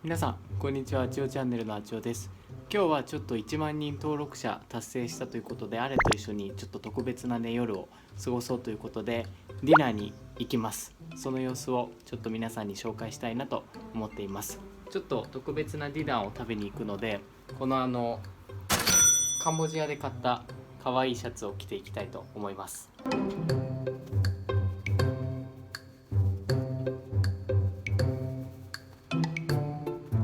皆さんこんにちは。あちおチャンネルのあちおです。今日はちょっと1万人登録者達成したということで、あれと一緒にちょっと特別なね夜を過ごそうということでディナーに行きます。その様子をちょっと皆さんに紹介したいなと思っています。ちょっと特別なディナーを食べに行くので、このカンボジアで買った可愛いシャツを着ていきたいと思います。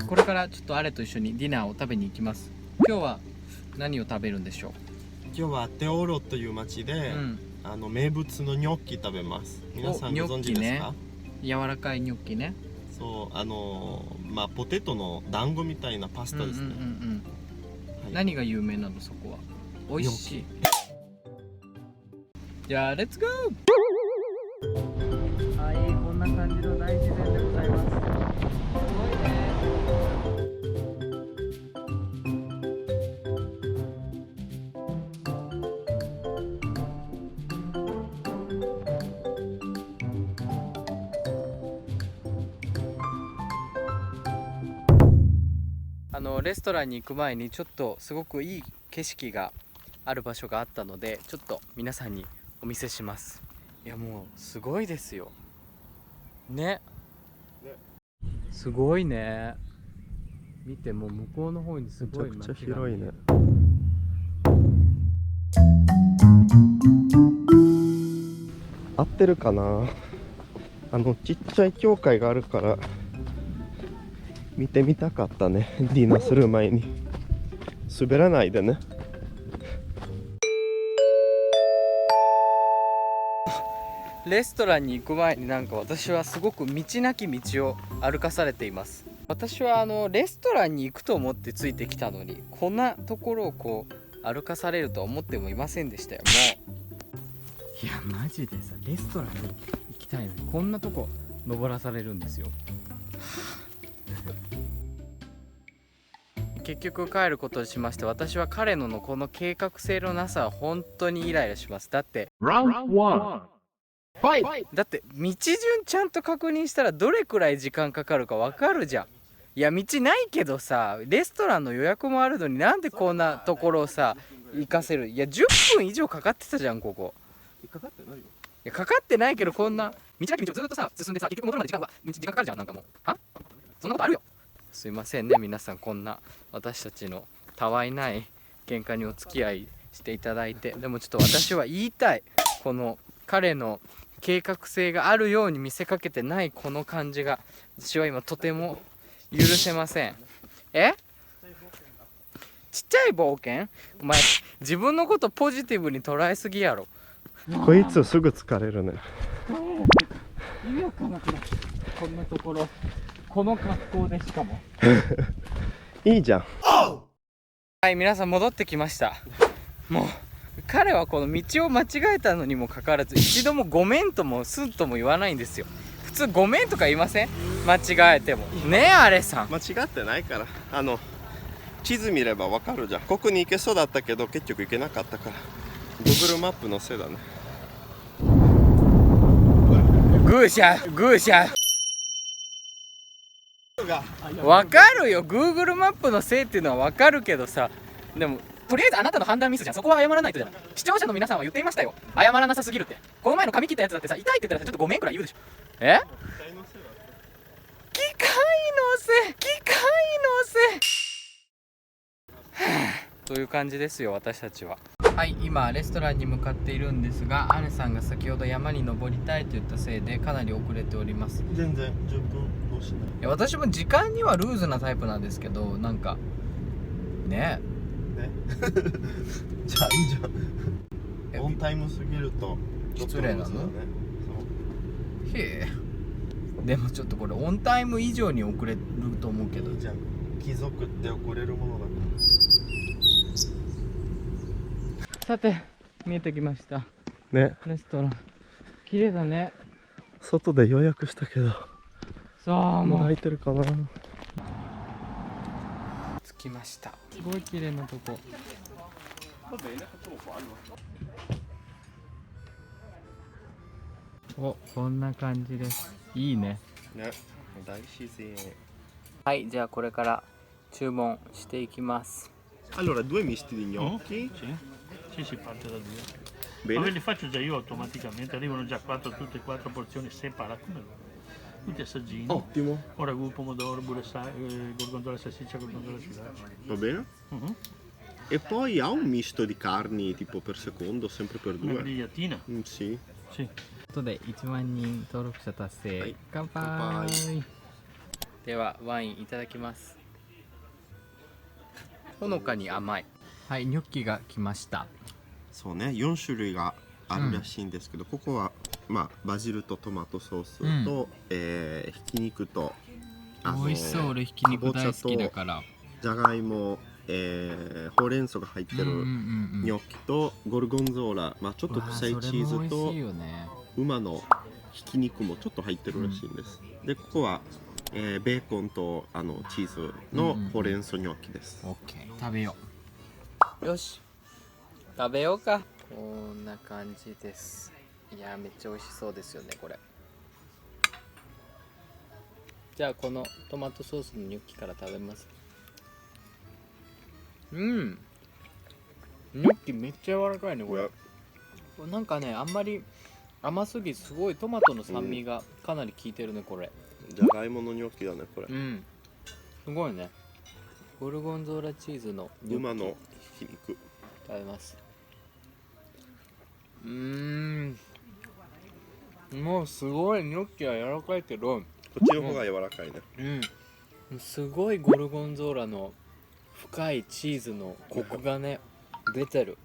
これからちょっとあれと一緒にディナーを食べに行きます。今日は何を食べるんでしょう。今日はテオロという町で、名物のニョッキ食べます。皆さんご存知ですか？柔らかいニョッキね。そう、ポテトの団子みたいなパスタですね。はい、何が有名なのそこは？美味しい。じゃあレッツゴー。はい、こんな感じの大自然でございます。すごいね。レストランに行く前にちょっとすごくいい景色がある場所があったので、ちょっと皆さんにお見せします。いやもうすごいですよね。すごいね。見て、もう向こうの方にすごいめちゃくちゃ広いね。合ってるかな。ちっちゃい教会があるから見てみたかったね。ディナーする前に滑らないでね。レストランに行く前に私はすごく道なき道を歩かされています。私はレストランに行くと思ってついてきたのに、こんなところをこう歩かされるとは思ってもいませんでしたよ。もういやマジでさ、レストランに行きたいのにこんなとこ登らされるんですよ。結局帰ることにしまして、私は彼のこの計画性のなさは本当にイライラします。だってだって道順ちゃんと確認したらどれくらい時間かかるか分かるじゃん。いや道ないけどさ、レストランの予約もあるのになんでこんなところをさ行かせる。いや10分以上かかってたじゃんここ。かかってないよ。いやかかってないけど、こんな道なき道をずっとさ進んでさ、結局戻るまで時間かかるじゃん。なんかもうそんなことあるよ。すいませんね皆さん、こんな私たちのたわいない喧嘩にお付き合いしていただいて。でもちょっと私は言いたい。この彼の計画性があるように見せかけてないこの感じが、私は今とても許せません。ちっちゃい冒険？お前自分のことポジティブに捉えすぎやろ。こいつすぐ疲れるね。意味わかんなくなっこんなところ、この格好でしかもいいじゃん。はい、皆さん戻ってきました。もう彼はこの道を間違えたのにもかかわらず、一度もごめんともすんとも言わないんですよ。普通ごめんとか言いません？間違えてもねえ。あれさん間違ってないから。地図見ればわかるじゃん。ここに行けそうだったけど結局行けなかったから Google マップのせいだね。グーシャグーシャ。わかるよ、 Google マップのせいっていうのはわかるけどさ、でもとりあえずあなたの判断ミスじゃん。そこは謝らないとじゃない。視聴者の皆さんは言っていましたよ、謝らなさすぎるって。この前の髪切ったやつだってさ、痛いって言ったらさ、ちょっとごめんくらい言うでしょ。機械のせいという感じですよ、私たちは。はい、今レストランに向かっているんですが、アネさんが先ほど山に登りたいと言ったせいでかなり遅れております。全然10分もしない。いや私も時間にはルーズなタイプなんですけど、なんかねじゃあいいじゃん。オンタイムすぎると失礼なの？そうだね。へえ。でもちょっとこれオンタイム以上に遅れると思うけど。いいじゃん。貴族って遅れるものだから。さて見えてきましたね。レストラン。綺麗だね。外で予約したけどさあもう空いてるかな。着きました。すごい綺麗なとこ。お、こんな感じです。いいね。ね、大自然。はい、じゃあこれから注文していきます。 Allora, 2 misti di gnocchi. Sì, sì, si parte da 2. Ma Bene. ve li faccio già io automaticamente, arrivano già 4, tutte e 4 porzioni separate come loro. Tutti assaggini. Ottimo, O ragù, pomodoro, gorgonzola, salsiccia, gorgonzola, cilaccia. va bene. E poi ha un misto di carni tipo per secondo, sempre per Una 2. grigliatina. Sì. Sì. とで1万人登録者達成、はい乾乾杯。ではワインいただきます。ほのかに甘い。はい、ニョッキが来ました。そうね、4種類があるらしいんですけど、ここはまあバジルとトマトソースと、ひき肉と美味しそう。俺ひき肉大好きだから。じゃがいも、ほうれん草が入ってるニョッキとゴルゴンゾーラ、まあ、ちょっと臭いチーズと馬のひき肉もちょっと入ってるらしいんです、でここは、ベーコンとチーズのほうれん草ニョッキです、オッケー、食べよう。よし、食べようか。こんな感じです。いやー、めっちゃ美味しそうですよねこれ。じゃあこのトマトソースのニョッキから食べます。ニョッキめっちゃ柔らかいねこれ。なんかね、あんまり甘すぎず、すごいトマトの酸味がかなり効いてるねこれ。じゃがいものニョッキだねこれ。すごいね。ゴルゴンゾーラチーズの馬のひき肉食べます。もうすごいニョッキは柔らかいけど、こっちの方が柔らかいね。すごいゴルゴンゾーラの深いチーズのコクがね出てる。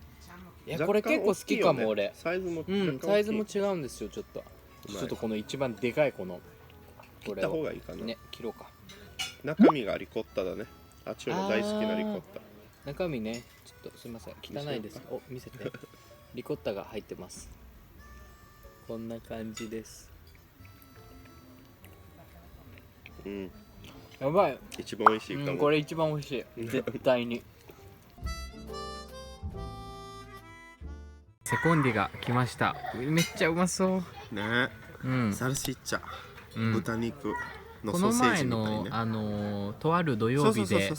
いや、これ結構好きかも俺。サイズもサイズも違うんですよ。ちょっとこの一番でかいこの切った方がいいかな。ね、切ろうか。中身がリコッタだね。あっちの大好きなリコッタ。中身ね、ちょっとすみません、汚いです。お、見せて。リコッタが入ってます。こんな感じです。やばい。一番美味しいかも。これ一番美味しい。絶対に。セコンディが来ました。めっちゃうまそうね。サルシッチャ、豚肉のこのソーセージ前みたいね。のとある土曜日で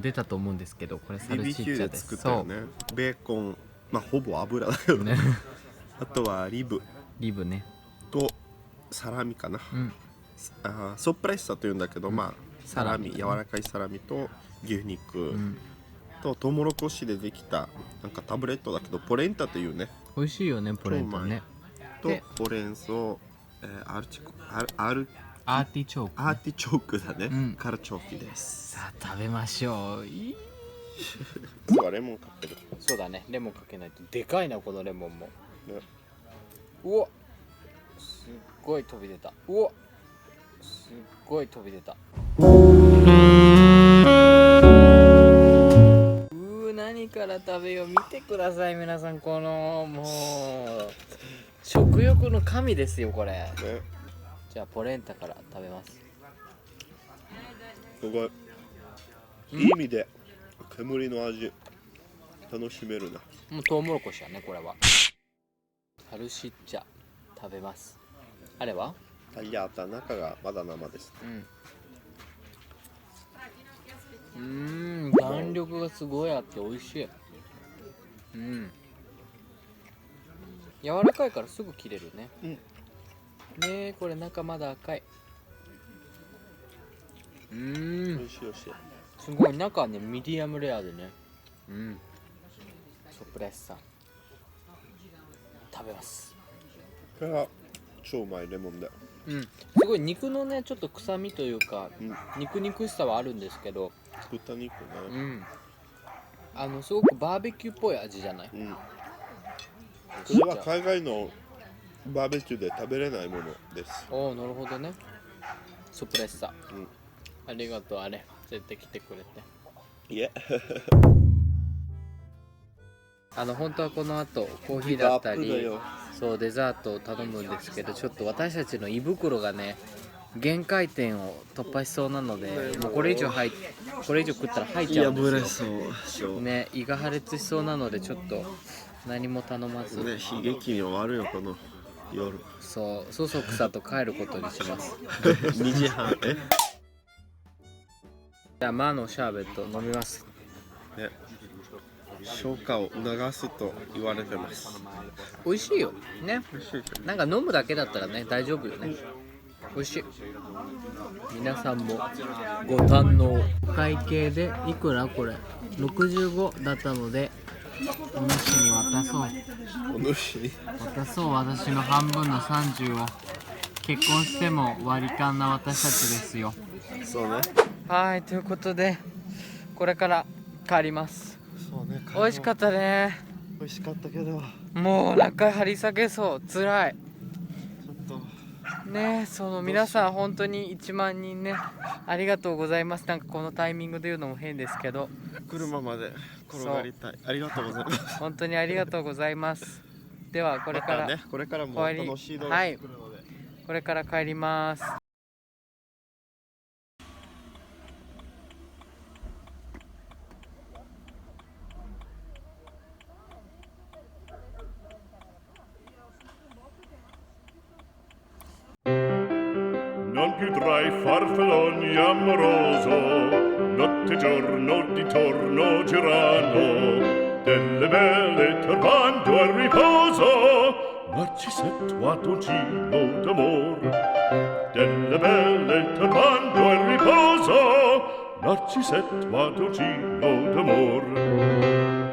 出たと思うんですけど、これサルシッチ BBQ ャです。で作ったよね。ベーコン、まあほぼ油だよね。あとはリブねとサラミかな。ソップレッサというんだけど、まあサラミ、柔らかいサラミと牛肉とトウモロコシでできたなんかタブレットだけどポレンタというね。美味しいよねポレンタね。とほうれん草、アーティチョークだね。カルチョーキです。さあ食べましょう。今日はレモンかける。そうだね、レモンかけないと。でかいなこのレモンも。うわ、すっごい飛び出た。うわ、すっごい飛び出た。何から食べよう。見てください皆さん、このもう食欲の神ですよこれ。じゃあポレンタから食べます。すごいいい意味で煙の味楽しめるな。もうトウモロコシやねこれは。サルシッチャ食べます。あれはタリアータ、中がまだ生です。弾力がすごいあって美味しい。柔らかいからすぐ切れるね。ねえ、これ中まだ赤い。美味しい美味しい。すごい、中はねミディアムレアでね。ソプレッサ食べます。これは超うまいレモンだ。すごい肉のねちょっと臭みというか、肉肉しさはあるんですけど、豚肉ね。すごくバーベキューっぽい味じゃない。これは海外のバーベキューで食べれないものです。おお、なるほどね。ソプレッサ、ありがとう。あれ連れてきてくれて。いえ本当はこの後コーヒーだったりそうデザートを頼むんですけど、ちょっと私たちの胃袋がね限界点を突破しそうなので、もうこれ以上食ったら吐いちゃうんですよね。胃が破裂しそうなのでちょっと何も頼まず、悲劇に終わるよこの夜。そうそそくさと帰ることにします。2時半じゃあ魔のシャーベット飲みます。ね、消化を促すと言われてます。美味しいよね。なんか飲むだけだったらね大丈夫よね。美味しい。皆さんもご堪能。お会計でいくらこれ65だったので、お主に渡そう。お主に渡そう。私の半分の30を。結婚しても割り勘な私たちですよ。そうね。はい、ということでこれから帰ります。そうね。美味しかったね。美味しかったけど、もうお腹張り裂けそう。つらいちょっとね。その皆さん本当に1万人ねありがとうございます。なんかこのタイミングで言うのも変ですけど、車まで転がりたい。ありがとうございます。本当にありがとうございます。ではこれから、またね、これからも楽しい動画はい、作るので、これから帰ります。Non più tra i farfalloni amoroso, notte e giorno di torno girano, delle belle turbando al riposo, Narcisetto Adolgino d'amor. Delle belle turbando al riposo, Narcisetto Adolgino d'amor.